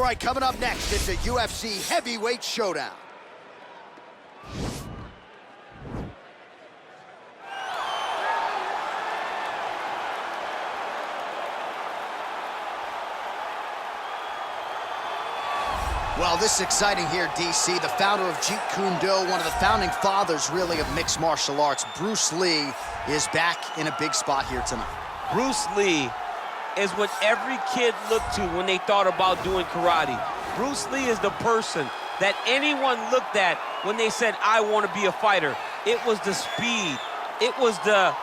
All right, coming up next, it's a UFC heavyweight showdown. Well, this is exciting here, DC. The founder of Jeet Kune Do, one of the founding fathers, really, of mixed martial arts, Bruce Lee, is back in a big spot here tonight. Bruce Lee is what every kid looked to when they thought about doing karate. Bruce Lee is the person that anyone looked at when they said, I want to be a fighter. It was the speed. It was the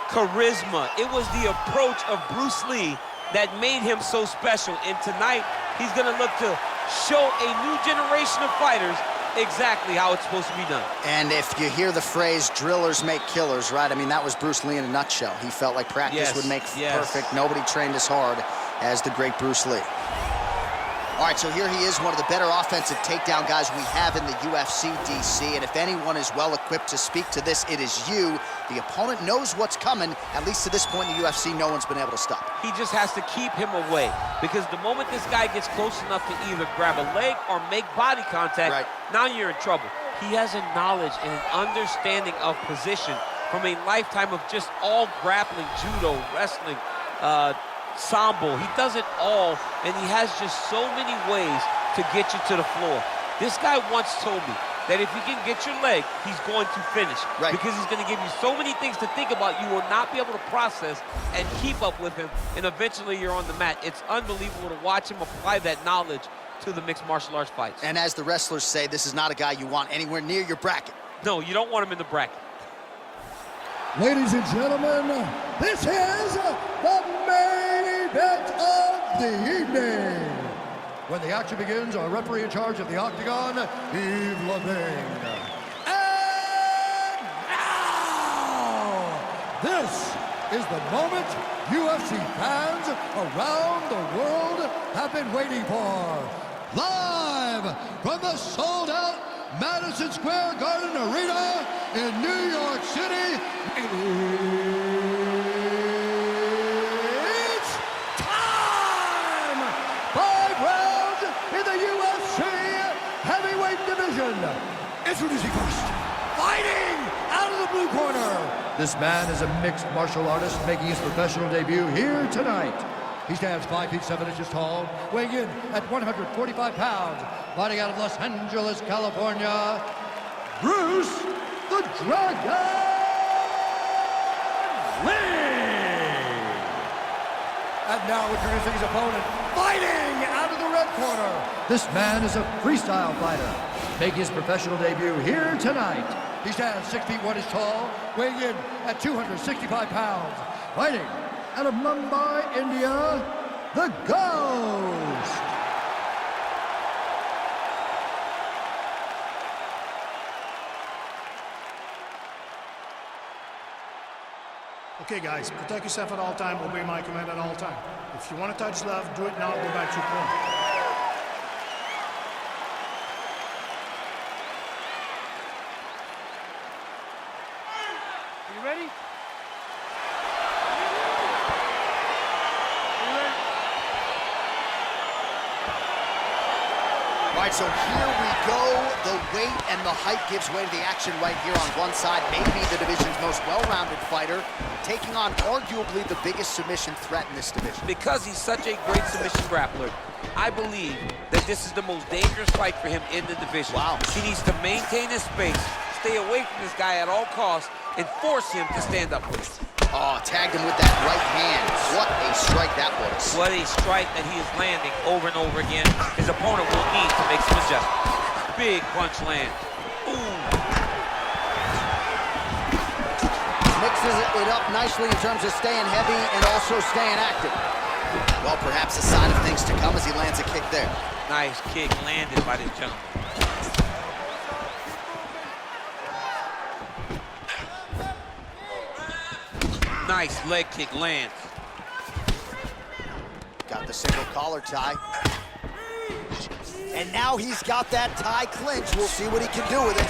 charisma. It was the approach of Bruce Lee that made him so special. And tonight, he's going to look to show a new generation of fighters exactly how it's supposed to be done. And if you hear the phrase, drillers make killers, right? I mean, that was Bruce Lee in a nutshell. He felt like practice would make perfect. Nobody trained as hard as the great Bruce Lee. All right, so here he is, one of the better offensive takedown guys we have in the UFC, DC. And if anyone is well-equipped to speak to this, it is you. The opponent knows what's coming. At least to this point in the UFC, no one's been able to stop. He just has to keep him away, because the moment this guy gets close enough to either grab a leg or make body contact, now you're in trouble. He has a knowledge and an understanding of position from a lifetime of just all grappling, judo, wrestling, sambo. He does it all, and he has just so many ways to get you to the floor. This guy once told me that if he can get your leg, he's going to finish. Because he's going to give you so many things to think about, you will not be able to process and keep up with him, and eventually you're on the mat. It's unbelievable to watch him apply that knowledge to the mixed martial arts fights. And as the wrestlers say, this is not a guy you want anywhere near your bracket. No, you don't want him in the bracket. Ladies and gentlemen, this is the main event of the evening. When the action begins, our referee in charge of the octagon, Yves Levine. And now, this is the moment UFC fans around the world have been waiting for. Live from the sold-out Madison Square Garden Arena in New York City, it's time! 5 rounds in the UFC heavyweight division. Introducing first, fighting out of the blue corner. This man is a mixed martial artist making his professional debut here tonight. He stands 5 feet 7 inches tall, weighing in at 145 pounds, fighting out of Los Angeles, California, Bruce the Dragon Lee! And now introducing his opponent, fighting out of the red corner. This man is a freestyle fighter, making his professional debut here tonight. He stands 6 feet 1 inches tall, weighing in at 265 pounds, fighting out of Mumbai, India, the Ghost. Okay, guys, protect yourself at all time, obey my command at all time. If you want to touch love, do it now, go back to your corner. You ready? All right, so here we go. The weight and the height gives way to the action right here on one side. Maybe the division's most well-rounded fighter, taking on arguably the biggest submission threat in this division. Because he's such a great submission grappler, I believe that this is the most dangerous fight for him in the division. Wow. He needs to maintain his space, stay away from this guy at all costs, and force him to stand up with him. Oh, tagged him with that right hand. What a strike that was. What a strike that he is landing over and over again. His opponent will need to make some adjustments. Big punch land. Ooh. Mixes it up nicely in terms of staying heavy and also staying active. Well, perhaps a sign of things to come as he lands a kick there. Nice kick landed by this gentleman. Nice leg kick lands. Got the single collar tie. And now he's got that tie clinch. We'll see what he can do with it.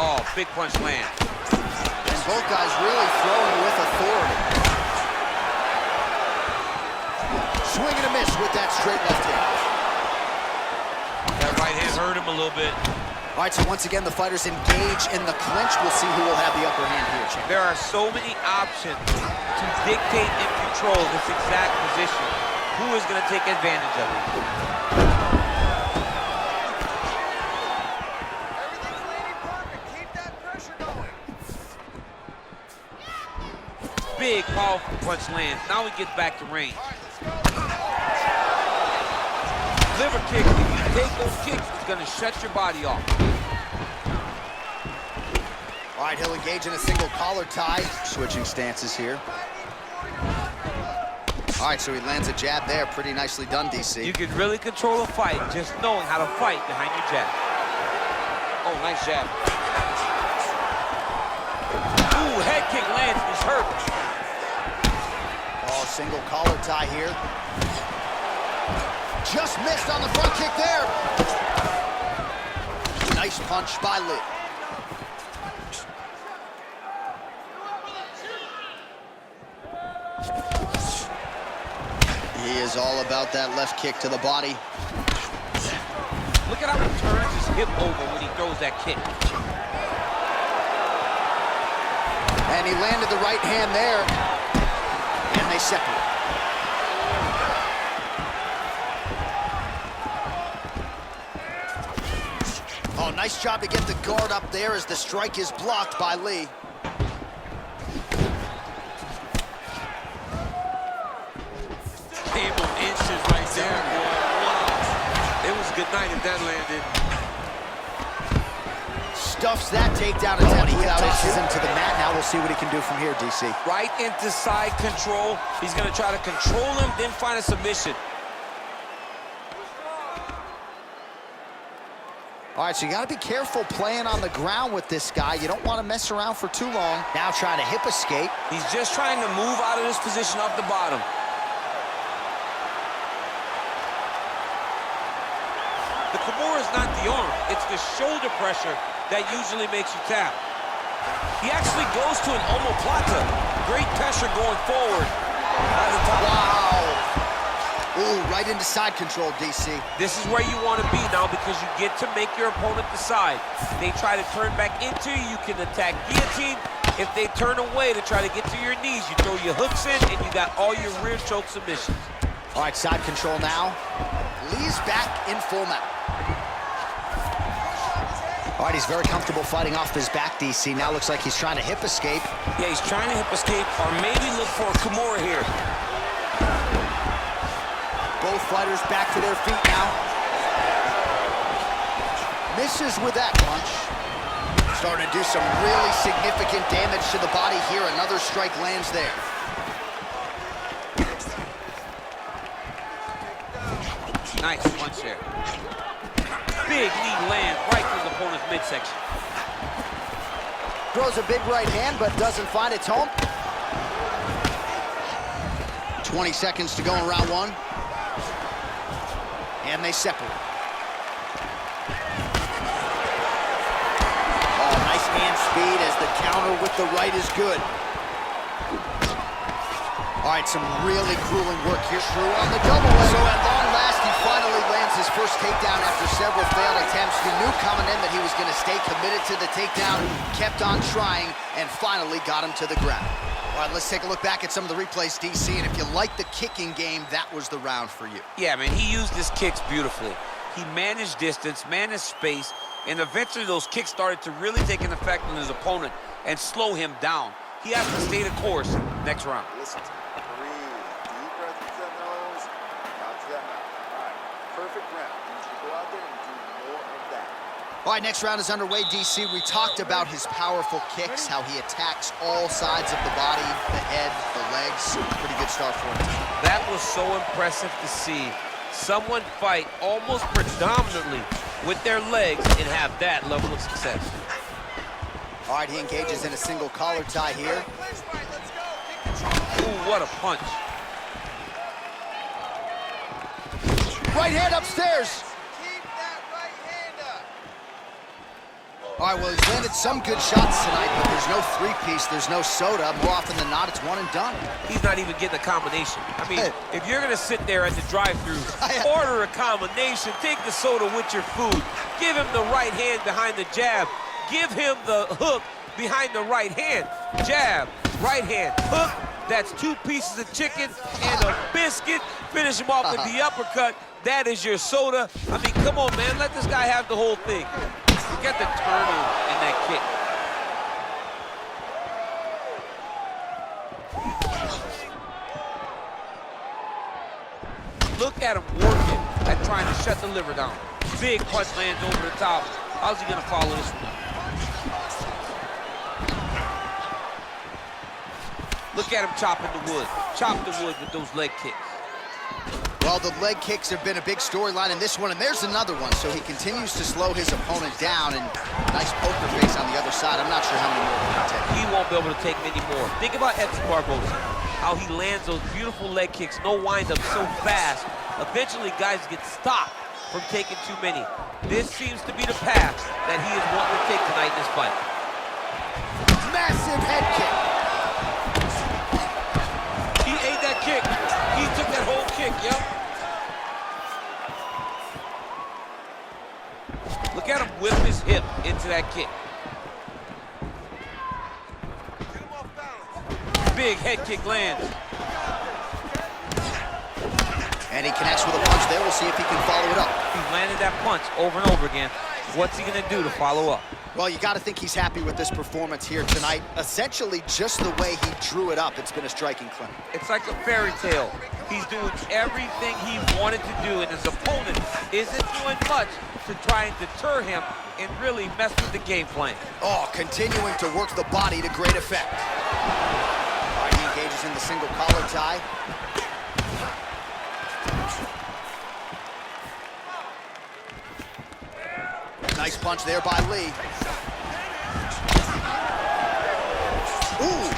Oh, big punch land. And both guys really throwing with authority. Swing and a miss with that straight left hand. a little bit. All right, so once again, the fighters engage in the clinch. We'll see who will have the upper hand here, champ. There are so many options to dictate and control this exact position. Who is going to take advantage of it? Everything's landing perfect. Keep that pressure going. Big, powerful punch lands. Now he gets back to range. Liver kick, if you take those kicks, it's going to shut your body off. All right, he'll engage in a single collar tie. Switching stances here. All right, so he lands a jab there. Pretty nicely done, DC. You can really control a fight just knowing how to fight behind your jab. Oh, nice jab. Ooh, head kick lands and he's hurt. Oh, single collar tie here. Just missed on the front kick there. Nice punch by Lee. He is all about that left kick to the body. Look at how he turns his hip over when he throws that kick. And he landed the right hand there. And they separate. Oh, nice job to get the guard up there as the strike is blocked by Lee. Came on inches right there, boy. Wow. It was a good night if that landed. Stuffs that takedown attempt without tosses him to the mat. Now we'll see what he can do from here, DC. Right into side control. He's going to try to control him, then find a submission. All right, so you got to be careful playing on the ground with this guy. You don't want to mess around for too long. Now trying to hip escape. He's just trying to move out of this position off the bottom. The Kimura is not the arm. It's the shoulder pressure that usually makes you tap. He actually goes to an omoplata. Great pressure going forward. Wow. Ooh, right into side control, DC. This is where you want to be now because you get to make your opponent decide. They try to turn back into you, you can attack guillotine. If they turn away to try to get to your knees, you throw your hooks in and you got all your rear choke submissions. All right, side control now. Lee's back in full mount. All right, he's very comfortable fighting off his back, DC. Now looks like he's trying to hip escape. Yeah, he's trying to hip escape or maybe look for a Kimura here. Both fighters back to their feet now. Misses with that punch. Starting to do some really significant damage to the body here. Another strike lands there. Nice punch there. Big knee lands right through the opponent's midsection. Throws a big right hand, but doesn't find its home. 20 seconds to go in round one. And they separate. Oh, nice hand speed as the counter with the right is good. All right, some really grueling work here. True on the double leg. So at long last, he finally lands his first takedown after several failed attempts. You knew coming in that he was going to stay committed to the takedown, kept on trying, and finally got him to the ground. All right, let's take a look back at some of the replays, DC, and if you like the kicking game, that was the round for you. Yeah, man, he used his kicks beautifully. He managed distance, managed space, and eventually those kicks started to really take an effect on his opponent and slow him down. He has to stay the course next round. Listen, breathe. Deep breath into that nose, out to that mouth. All right, perfect round. You should go out there and do more of that. All right, next round is underway, DC. We talked about his powerful kicks, how he attacks all sides of the body, the head, the legs. Pretty good start for him. That was so impressive to see. Someone fight almost predominantly with their legs and have that level of success. All right, he engages in a single collar tie here. Ooh, what a punch. Right hand upstairs. Keep that right hand up. All right, well, he's landed some good shots tonight, but there's no three-piece, there's no soda. More often than not, it's one and done. He's not even getting a combination. I mean, if you're gonna sit there at the drive-thru, order a combination, take the soda with your food, give him the right hand behind the jab, give him the hook behind the right hand. Jab, right hand, hook. That's 2 pieces of chicken and a biscuit. Finish him off with the uppercut. That is your soda. I mean, come on, man. Let this guy have the whole thing. Look at the turtle in that kick. Look at him working at trying to shut the liver down. Big punch lands over the top. How's he gonna follow this one? Look at him chopping the wood. Chop the wood with those leg kicks. Well, the leg kicks have been a big storyline in this one, and there's another one. So he continues to slow his opponent down, and nice poker face on the other side. I'm not sure how many more he can take. He won't be able to take many more. Think about Edson Barboza, how he lands those beautiful leg kicks, no wind-up so fast. Eventually, guys get stopped from taking too many. This seems to be the path that he is wanting to take tonight in this fight. Massive head kick. He ate that kick. He took that whole kick, yep. Look at him whip his hip into that kick. Big head kick lands. And he connects with a punch there. We'll see if he can follow it up. He's landed that punch over and over again. What's he gonna do to follow up? Well, you got to think he's happy with this performance here tonight. Essentially, just the way he drew it up, it's been a striking clinic. It's like a fairy tale. He's doing everything he wanted to do, and his opponent isn't doing much to try and deter him and really mess with the game plan. Oh, continuing to work the body to great effect. All right, he engages in the single collar tie. Nice punch there by Lee. Ooh.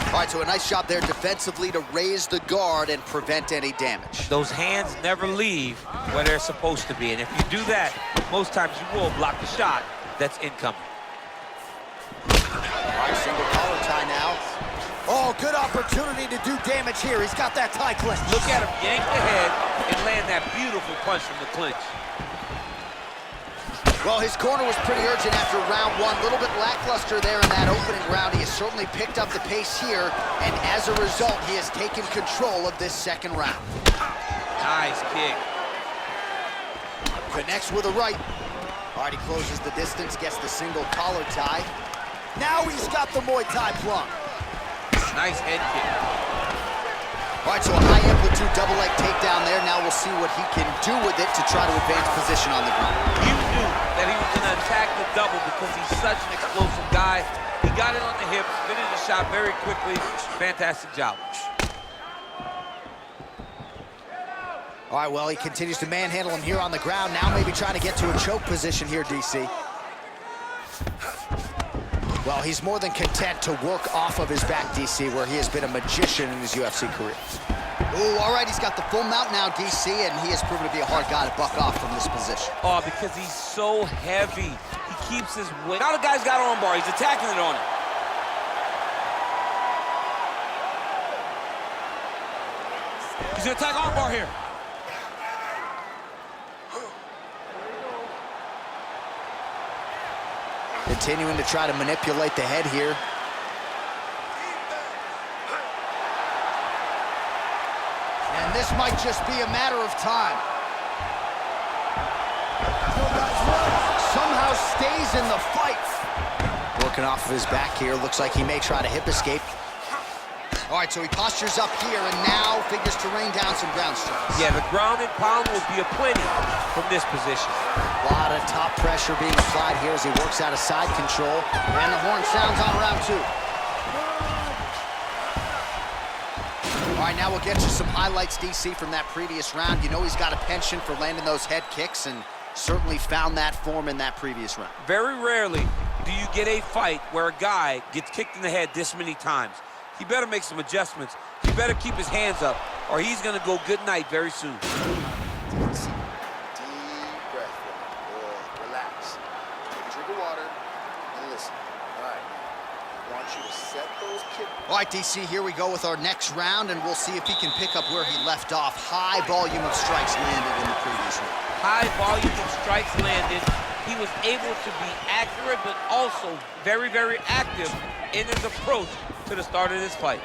All right, so a nice job there defensively to raise the guard and prevent any damage. Those hands never leave where they're supposed to be, and if you do that, most times you will block the shot that's incoming. All right, single collar tie now. Oh, good opportunity to do damage here. He's got that tie clinch. Look at him yank the head and land that beautiful punch from the clinch. Well, his corner was pretty urgent after round one. A little bit lackluster there in that opening round. He has certainly picked up the pace here, and as a result, he has taken control of this second round. Nice kick. Connects with a right. All right, he closes the distance, gets the single collar tie. Now he's got the Muay Thai plum. Nice head kick. All right, so a high-amplitude double leg takedown there. Now we'll see what he can do with it to try to advance position on the ground. You knew that he was going to attack the double because he's such an explosive guy. He got it on the hips, finished the shot very quickly. Fantastic job. All right, well, he continues to manhandle him here on the ground. Now maybe trying to get to a choke position here, DC. Well, he's more than content to work off of his back, DC, where he has been a magician in his UFC career. Ooh, all right, he's got the full mount now, DC, and he has proven to be a hard guy to buck off from this position. Oh, because he's so heavy. He keeps his weight. Now the guy's got arm bar. He's attacking it on him. He's gonna attack arm bar here. Continuing to try to manipulate the head here. And this might just be a matter of time. Somehow stays in the fight. Working off of his back here. Looks like he may try to hip escape. All right, so he postures up here and now figures to rain down some ground strikes. Yeah, the ground and pound will be aplenty from this position. A lot of top pressure being applied here as he works out of side control. And the horn sounds on round two. All right, now we'll get you some highlights, DC, from that previous round. You know he's got a penchant for landing those head kicks and certainly found that form in that previous round. Very rarely do you get a fight where a guy gets kicked in the head this many times. He better make some adjustments. He better keep his hands up, or he's going to go good night very soon. Deep breath. All right, DC, here we go with our next round, and we'll see if he can pick up where he left off. High volume of strikes landed in the previous round. High volume of strikes landed. He was able to be accurate, but also very, very active in his approach to the start of this fight.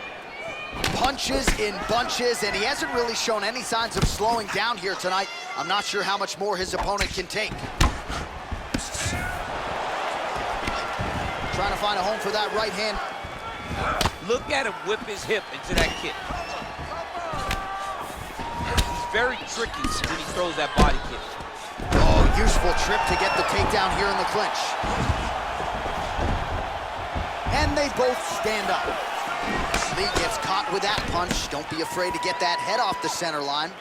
Punches in bunches, and he hasn't really shown any signs of slowing down here tonight. I'm not sure how much more his opponent can take. Trying to find a home for that right hand. Look at him whip his hip into that kick. He's very tricky when he throws that body kick. Oh, useful trip to get the takedown here in the clinch. And they both stand up. Lee gets caught with that punch. Don't be afraid to get that head off the center line.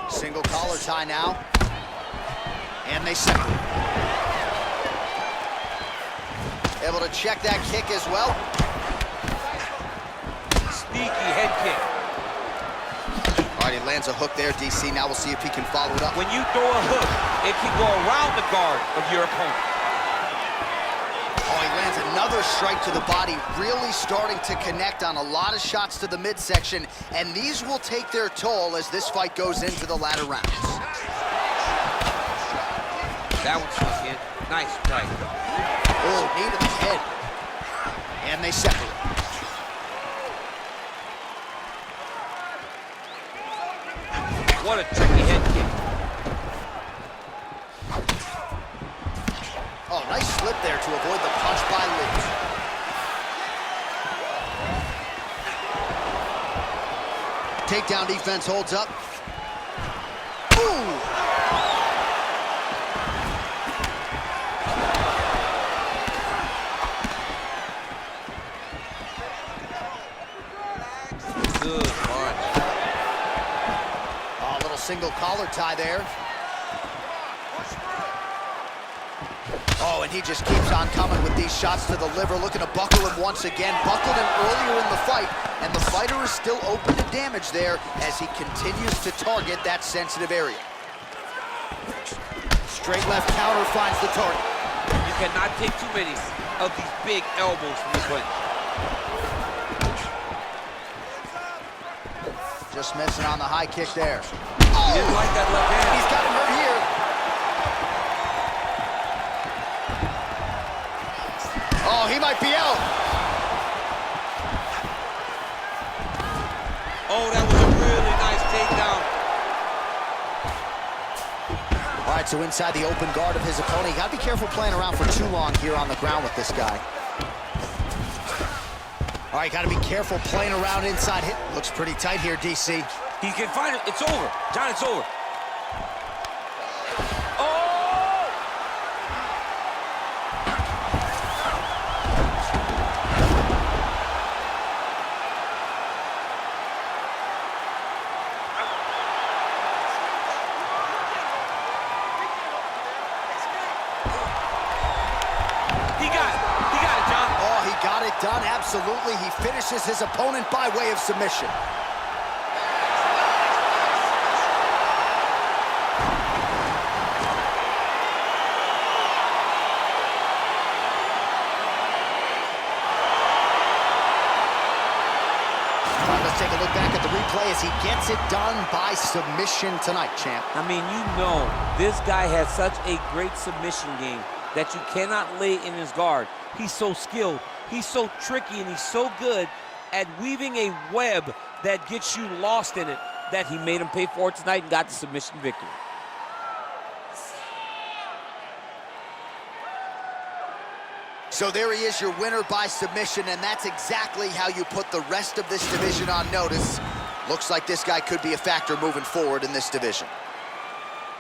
Single collar tie now. And they separate. Able to check that kick as well. Sneaky head kick. All right, he lands a hook there, DC. Now we'll see if he can follow it up. When you throw a hook, it can go around the guard of your opponent. Oh, he lands another strike to the body, really starting to connect on a lot of shots to the midsection, and these will take their toll as this fight goes into the latter rounds. That one snuck in. Nice strike. Oh, knee to the head. And they separate. What a tricky head kick. Oh, nice slip there to avoid the punch by Lee. Takedown defense holds up. Ooh! Good punch. Oh, a little single collar tie there. Oh, and he just keeps on coming with these shots to the liver, looking to buckle him once again. Buckled him earlier in the fight, and the fighter is still open to damage there as he continues to target that sensitive area. Straight left counter finds the target. You cannot take too many of these big elbows from the clinch. Just missing on the high kick there. He didn't like that left hand. He's got him hurt here. Oh, he might be out. Oh, that was a really nice takedown. All right, so inside the open guard of his opponent. You got to be careful playing around for too long here on the ground with this guy. All right, got to be careful playing around inside. Hit looks pretty tight here, DC. He can find it. It's over. John, it's over. Done, absolutely. He finishes his opponent by way of submission. Let's take a look back at the replay as he gets it done by submission tonight, champ. I mean, you know, this guy has such a great submission game that you cannot lay in his guard. He's so skilled. He's so tricky, and he's so good at weaving a web that gets you lost in it that he made him pay for it tonight and got the submission victory. So there he is, your winner by submission, and that's exactly how you put the rest of this division on notice. Looks like this guy could be a factor moving forward in this division.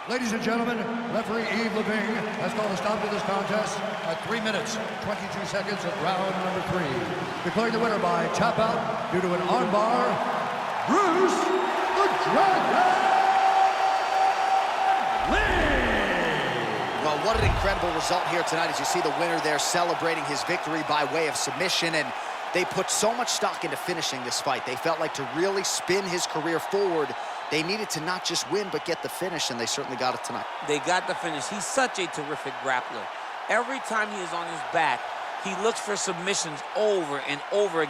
Ladies and gentlemen, referee Yves Leving has called a stop to this contest at 3 minutes, 22 seconds of round number 3. Declaring the winner by tap out due to an armbar, Bruce the Dragon Lee! Well, what an incredible result here tonight as you see the winner there celebrating his victory by way of submission, and they put so much stock into finishing this fight. They felt like to really spin his career forward, they needed to not just win, but get the finish, and they certainly got it tonight. They got the finish. He's such a terrific grappler. every time he is on his back, he looks for submissions over and over again.